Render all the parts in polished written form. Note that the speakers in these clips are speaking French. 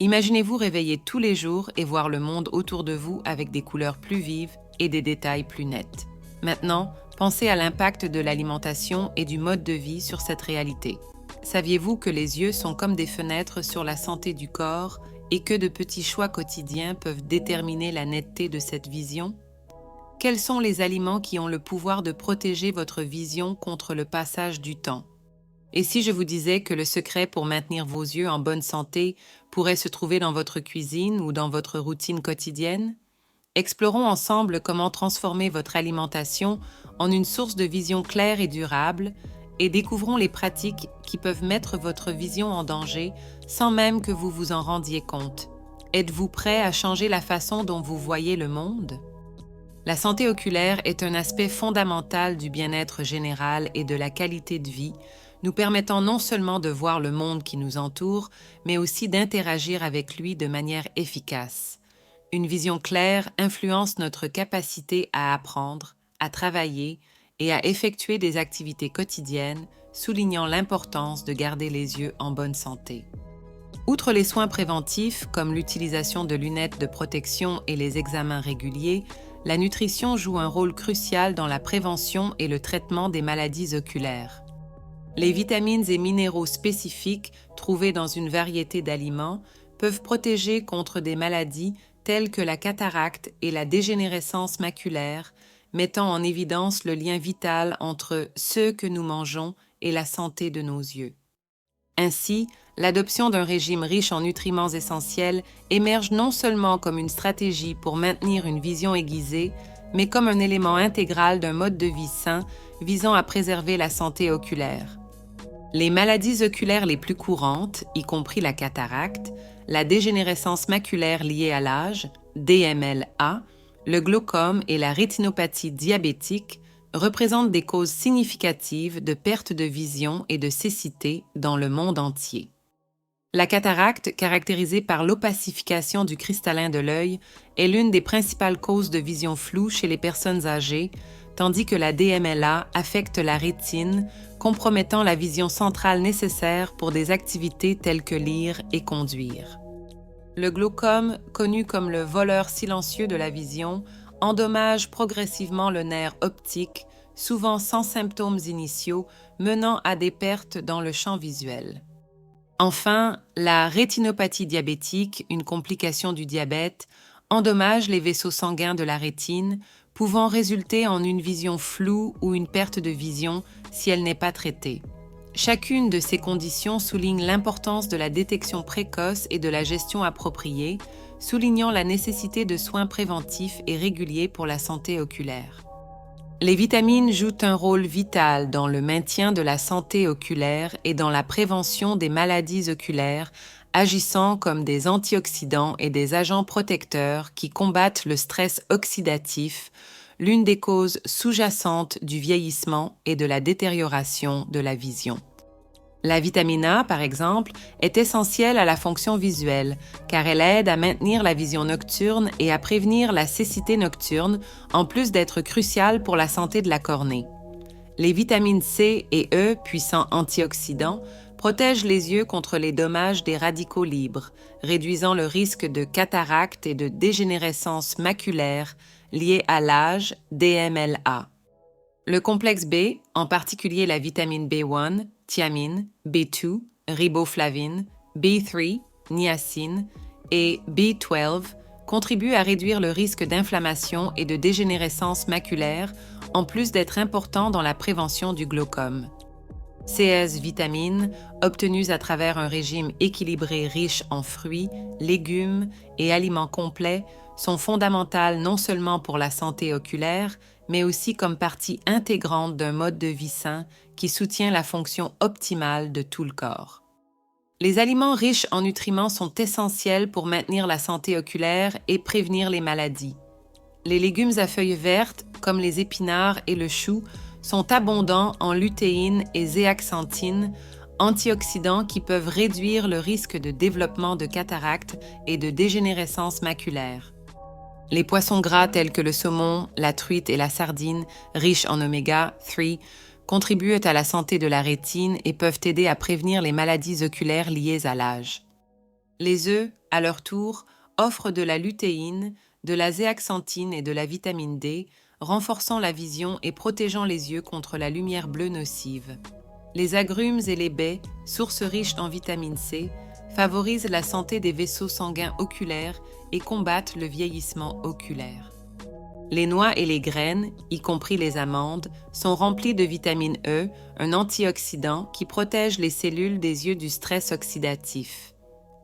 Imaginez-vous réveiller tous les jours et voir le monde autour de vous avec des couleurs plus vives et des détails plus nets. Maintenant, pensez à l'impact de l'alimentation et du mode de vie sur cette réalité. Saviez-vous que les yeux sont comme des fenêtres sur la santé du corps et que de petits choix quotidiens peuvent déterminer la netteté de cette vision? Quels sont les aliments qui ont le pouvoir de protéger votre vision contre le passage du temps? Et si je vous disais que le secret pour maintenir vos yeux en bonne santé pourrait se trouver dans votre cuisine ou dans votre routine quotidienne? Explorons ensemble comment transformer votre alimentation en une source de vision claire et durable et découvrons les pratiques qui peuvent mettre votre vision en danger sans même que vous vous en rendiez compte. Êtes-vous prêt à changer la façon dont vous voyez le monde? La santé oculaire est un aspect fondamental du bien-être général et de la qualité de vie, nous permettant non seulement de voir le monde qui nous entoure, mais aussi d'interagir avec lui de manière efficace. Une vision claire influence notre capacité à apprendre, à travailler et à effectuer des activités quotidiennes, soulignant l'importance de garder les yeux en bonne santé. Outre les soins préventifs, comme l'utilisation de lunettes de protection et les examens réguliers, la nutrition joue un rôle crucial dans la prévention et le traitement des maladies oculaires. Les vitamines et minéraux spécifiques trouvés dans une variété d'aliments peuvent protéger contre des maladies telles que la cataracte et la dégénérescence maculaire, mettant en évidence le lien vital entre ce que nous mangeons et la santé de nos yeux. Ainsi, l'adoption d'un régime riche en nutriments essentiels émerge non seulement comme une stratégie pour maintenir une vision aiguisée, mais comme un élément intégral d'un mode de vie sain visant à préserver la santé oculaire. Les maladies oculaires les plus courantes, y compris la cataracte, la dégénérescence maculaire liée à l'âge, DMLA, le glaucome et la rétinopathie diabétique, représentent des causes significatives de perte de vision et de cécité dans le monde entier. La cataracte, caractérisée par l'opacification du cristallin de l'œil, est l'une des principales causes de vision floue chez les personnes âgées, tandis que la DMLA affecte la rétine, compromettant la vision centrale nécessaire pour des activités telles que lire et conduire. Le glaucome, connu comme le voleur silencieux de la vision, endommage progressivement le nerf optique, souvent sans symptômes initiaux, menant à des pertes dans le champ visuel. Enfin, la rétinopathie diabétique, une complication du diabète, endommage les vaisseaux sanguins de la rétine, pouvant résulter en une vision floue ou une perte de vision si elle n'est pas traitée. Chacune de ces conditions souligne l'importance de la détection précoce et de la gestion appropriée, soulignant la nécessité de soins préventifs et réguliers pour la santé oculaire. Les vitamines jouent un rôle vital dans le maintien de la santé oculaire et dans la prévention des maladies oculaires, agissant comme des antioxydants et des agents protecteurs qui combattent le stress oxydatif, l'une des causes sous-jacentes du vieillissement et de la détérioration de la vision. La vitamine A, par exemple, est essentielle à la fonction visuelle, car elle aide à maintenir la vision nocturne et à prévenir la cécité nocturne, en plus d'être cruciale pour la santé de la cornée. Les vitamines C et E, puissants antioxydants, protègent les yeux contre les dommages des radicaux libres, réduisant le risque de cataracte et de dégénérescence maculaire liée à l'âge, DMLA. Le complexe B, en particulier la vitamine B1, thiamine, B2, riboflavine, B3, niacine et B12 contribuent à réduire le risque d'inflammation et de dégénérescence maculaire, en plus d'être importants dans la prévention du glaucome. Ces vitamines, obtenues à travers un régime équilibré riche en fruits, légumes et aliments complets, sont fondamentales non seulement pour la santé oculaire, mais aussi comme partie intégrante d'un mode de vie sain qui soutient la fonction optimale de tout le corps. Les aliments riches en nutriments sont essentiels pour maintenir la santé oculaire et prévenir les maladies. Les légumes à feuilles vertes, comme les épinards et le chou, sont abondants en lutéine et zéaxanthine, antioxydants qui peuvent réduire le risque de développement de cataracte et de dégénérescence maculaire. Les poissons gras tels que le saumon, la truite et la sardine, riches en oméga 3, contribuent à la santé de la rétine et peuvent aider à prévenir les maladies oculaires liées à l'âge. Les œufs, à leur tour, offrent de la lutéine, de la zéaxanthine et de la vitamine D, renforçant la vision et protégeant les yeux contre la lumière bleue nocive. Les agrumes et les baies, sources riches en vitamine C, favorisent la santé des vaisseaux sanguins oculaires et combattent le vieillissement oculaire. Les noix et les graines, y compris les amandes, sont remplies de vitamine E, un antioxydant qui protège les cellules des yeux du stress oxydatif.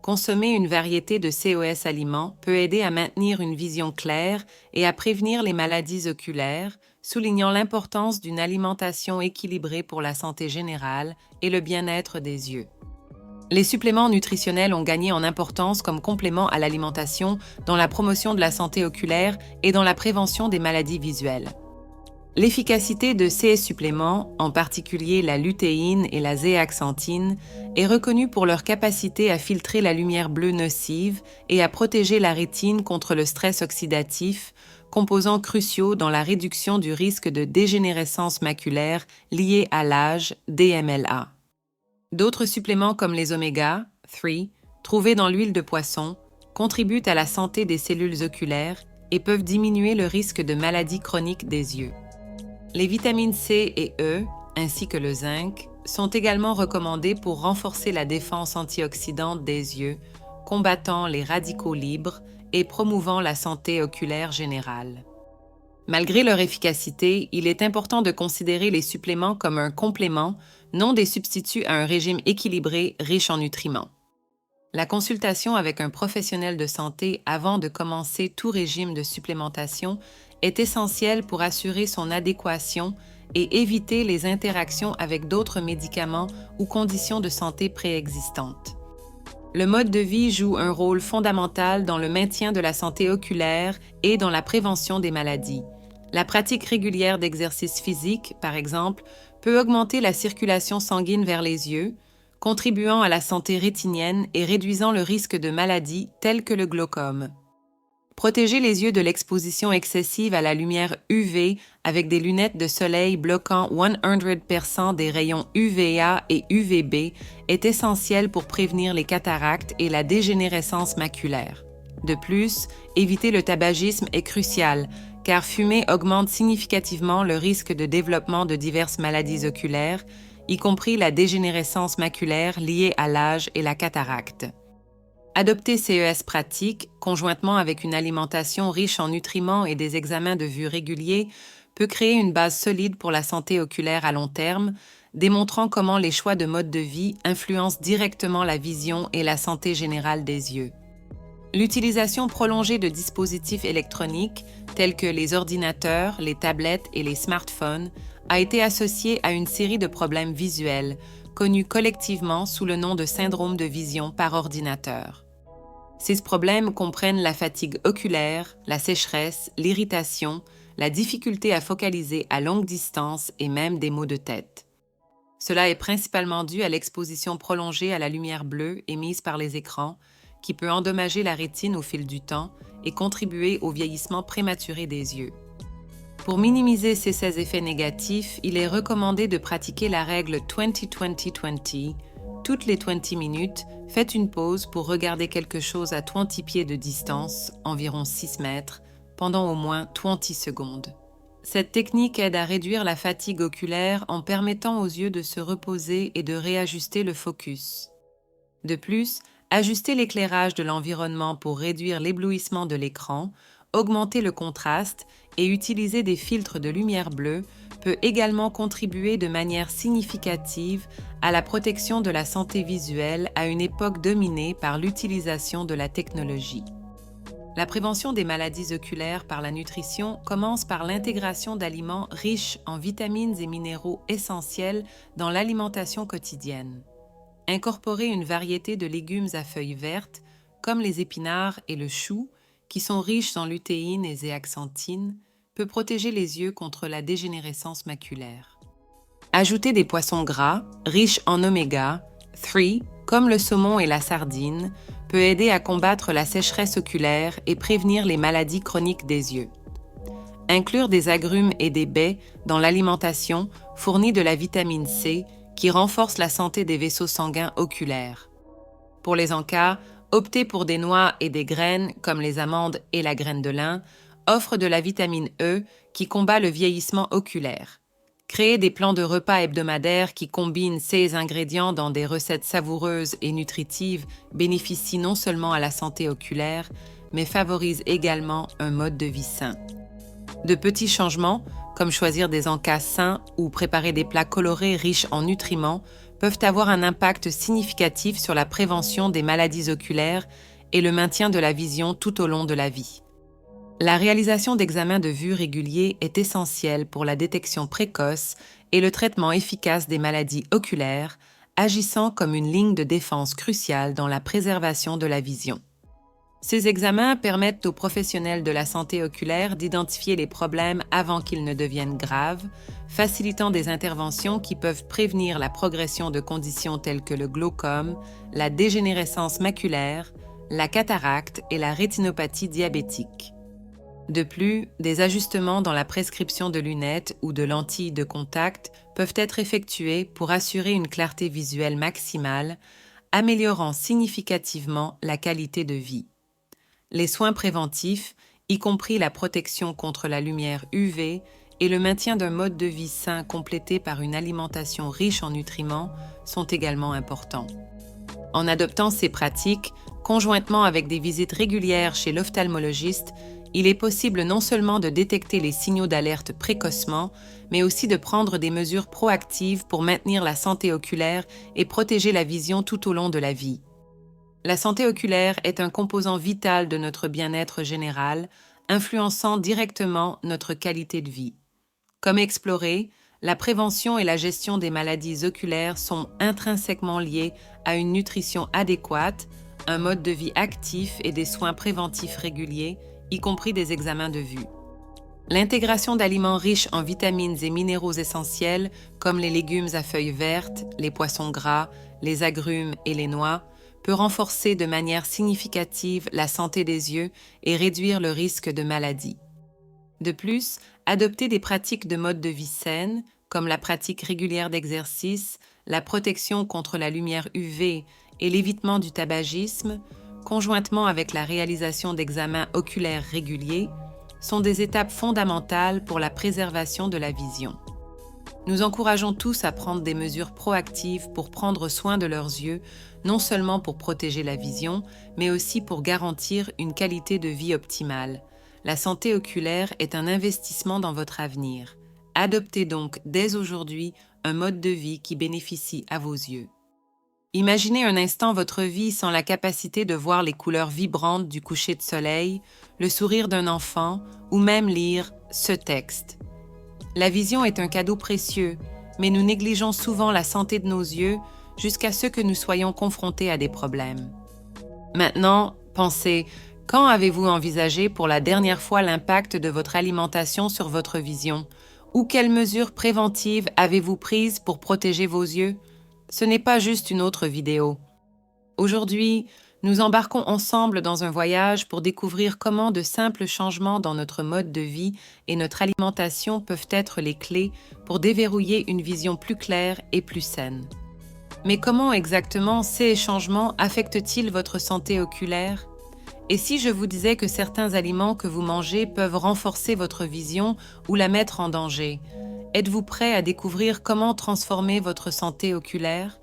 Consommer une variété de COS aliments peut aider à maintenir une vision claire et à prévenir les maladies oculaires, soulignant l'importance d'une alimentation équilibrée pour la santé générale et le bien-être des yeux. Les suppléments nutritionnels ont gagné en importance comme complément à l'alimentation dans la promotion de la santé oculaire et dans la prévention des maladies visuelles. L'efficacité de ces suppléments, en particulier la lutéine et la zéaxanthine, est reconnue pour leur capacité à filtrer la lumière bleue nocive et à protéger la rétine contre le stress oxydatif, composants cruciaux dans la réduction du risque de dégénérescence maculaire liée à l'âge, DMLA. D'autres suppléments comme les oméga 3, trouvés dans l'huile de poisson, contribuent à la santé des cellules oculaires et peuvent diminuer le risque de maladies chroniques des yeux. Les vitamines C et E, ainsi que le zinc, sont également recommandés pour renforcer la défense antioxydante des yeux, combattant les radicaux libres et promouvant la santé oculaire générale. Malgré leur efficacité, il est important de considérer les suppléments comme un complément, non des substituts à un régime équilibré riche en nutriments. La consultation avec un professionnel de santé avant de commencer tout régime de supplémentation est essentielle pour assurer son adéquation et éviter les interactions avec d'autres médicaments ou conditions de santé préexistantes. Le mode de vie joue un rôle fondamental dans le maintien de la santé oculaire et dans la prévention des maladies. La pratique régulière d'exercice physique, par exemple, peut augmenter la circulation sanguine vers les yeux, contribuant à la santé rétinienne et réduisant le risque de maladies telles que le glaucome. Protéger les yeux de l'exposition excessive à la lumière UV avec des lunettes de soleil bloquant 100% des rayons UVA et UVB est essentiel pour prévenir les cataractes et la dégénérescence maculaire. De plus, éviter le tabagisme est crucial, car fumer augmente significativement le risque de développement de diverses maladies oculaires, y compris la dégénérescence maculaire liée à l'âge et la cataracte. Adopter CES pratiques, conjointement avec une alimentation riche en nutriments et des examens de vue réguliers, peut créer une base solide pour la santé oculaire à long terme, démontrant comment les choix de mode de vie influencent directement la vision et la santé générale des yeux. L'utilisation prolongée de dispositifs électroniques, tels que les ordinateurs, les tablettes et les smartphones, a été associée à une série de problèmes visuels, connus collectivement sous le nom de syndrome de vision par ordinateur. Ces problèmes comprennent la fatigue oculaire, la sécheresse, l'irritation, la difficulté à focaliser à longue distance et même des maux de tête. Cela est principalement dû à l'exposition prolongée à la lumière bleue émise par les écrans, qui peut endommager la rétine au fil du temps et contribuer au vieillissement prématuré des yeux. Pour minimiser ces effets négatifs, il est recommandé de pratiquer la règle 20-20-20. Toutes les 20 minutes, faites une pause pour regarder quelque chose à 20 pieds de distance, environ 6 mètres, pendant au moins 20 secondes. Cette technique aide à réduire la fatigue oculaire en permettant aux yeux de se reposer et de réajuster le focus. De plus, ajuster l'éclairage de l'environnement pour réduire l'éblouissement de l'écran, augmenter le contraste et utiliser des filtres de lumière bleue peut également contribuer de manière significative à la protection de la santé visuelle à une époque dominée par l'utilisation de la technologie. La prévention des maladies oculaires par la nutrition commence par l'intégration d'aliments riches en vitamines et minéraux essentiels dans l'alimentation quotidienne. Incorporer une variété de légumes à feuilles vertes, comme les épinards et le chou, qui sont riches en lutéine et zéaxanthine, peut protéger les yeux contre la dégénérescence maculaire. Ajouter des poissons gras, riches en oméga 3, comme le saumon et la sardine, peut aider à combattre la sécheresse oculaire et prévenir les maladies chroniques des yeux. Inclure des agrumes et des baies dans l'alimentation fournit de la vitamine C qui renforce la santé des vaisseaux sanguins oculaires. Pour les encas, Opter pour des noix et des graines, comme les amandes et la graine de lin, offre de la vitamine E qui combat le vieillissement oculaire. Créer des plans de repas hebdomadaires qui combinent ces ingrédients dans des recettes savoureuses et nutritives bénéficie non seulement à la santé oculaire, mais favorise également un mode de vie sain. De petits changements, comme choisir des encas sains ou préparer des plats colorés riches en nutriments, peuvent avoir un impact significatif sur la prévention des maladies oculaires et le maintien de la vision tout au long de la vie. La réalisation d'examens de vue réguliers est essentielle pour la détection précoce et le traitement efficace des maladies oculaires, agissant comme une ligne de défense cruciale dans la préservation de la vision. Ces examens permettent aux professionnels de la santé oculaire d'identifier les problèmes avant qu'ils ne deviennent graves, facilitant des interventions qui peuvent prévenir la progression de conditions telles que le glaucome, la dégénérescence maculaire, la cataracte et la rétinopathie diabétique. De plus, des ajustements dans la prescription de lunettes ou de lentilles de contact peuvent être effectués pour assurer une clarté visuelle maximale, améliorant significativement la qualité de vie. Les soins préventifs, y compris la protection contre la lumière UV et le maintien d'un mode de vie sain complété par une alimentation riche en nutriments, sont également importants. En adoptant ces pratiques, conjointement avec des visites régulières chez l'ophtalmologiste, il est possible non seulement de détecter les signaux d'alerte précocement, mais aussi de prendre des mesures proactives pour maintenir la santé oculaire et protéger la vision tout au long de la vie. La santé oculaire est un composant vital de notre bien-être général, influençant directement notre qualité de vie. Comme exploré, la prévention et la gestion des maladies oculaires sont intrinsèquement liées à une nutrition adéquate, un mode de vie actif et des soins préventifs réguliers, y compris des examens de vue. L'intégration d'aliments riches en vitamines et minéraux essentiels, comme les légumes à feuilles vertes, les poissons gras, les agrumes et les noix, peut renforcer de manière significative la santé des yeux et réduire le risque de maladie. De plus, adopter des pratiques de mode de vie saine, comme la pratique régulière d'exercice, la protection contre la lumière UV et l'évitement du tabagisme, conjointement avec la réalisation d'examens oculaires réguliers, sont des étapes fondamentales pour la préservation de la vision. Nous encourageons tous à prendre des mesures proactives pour prendre soin de leurs yeux, non seulement pour protéger la vision, mais aussi pour garantir une qualité de vie optimale. La santé oculaire est un investissement dans votre avenir. Adoptez donc dès aujourd'hui un mode de vie qui bénéficie à vos yeux. Imaginez un instant votre vie sans la capacité de voir les couleurs vibrantes du coucher de soleil, le sourire d'un enfant ou même lire ce texte. La vision est un cadeau précieux, mais nous négligeons souvent la santé de nos yeux jusqu'à ce que nous soyons confrontés à des problèmes. Maintenant, pensez, quand avez-vous envisagé pour la dernière fois l'impact de votre alimentation sur votre vision? Ou quelles mesures préventives avez-vous prises pour protéger vos yeux? Ce n'est pas juste une autre vidéo. Aujourd'hui, nous embarquons ensemble dans un voyage pour découvrir comment de simples changements dans notre mode de vie et notre alimentation peuvent être les clés pour déverrouiller une vision plus claire et plus saine. Mais comment exactement ces changements affectent-ils votre santé oculaire? Et si je vous disais que certains aliments que vous mangez peuvent renforcer votre vision ou la mettre en danger? Êtes-vous prêt à découvrir comment transformer votre santé oculaire?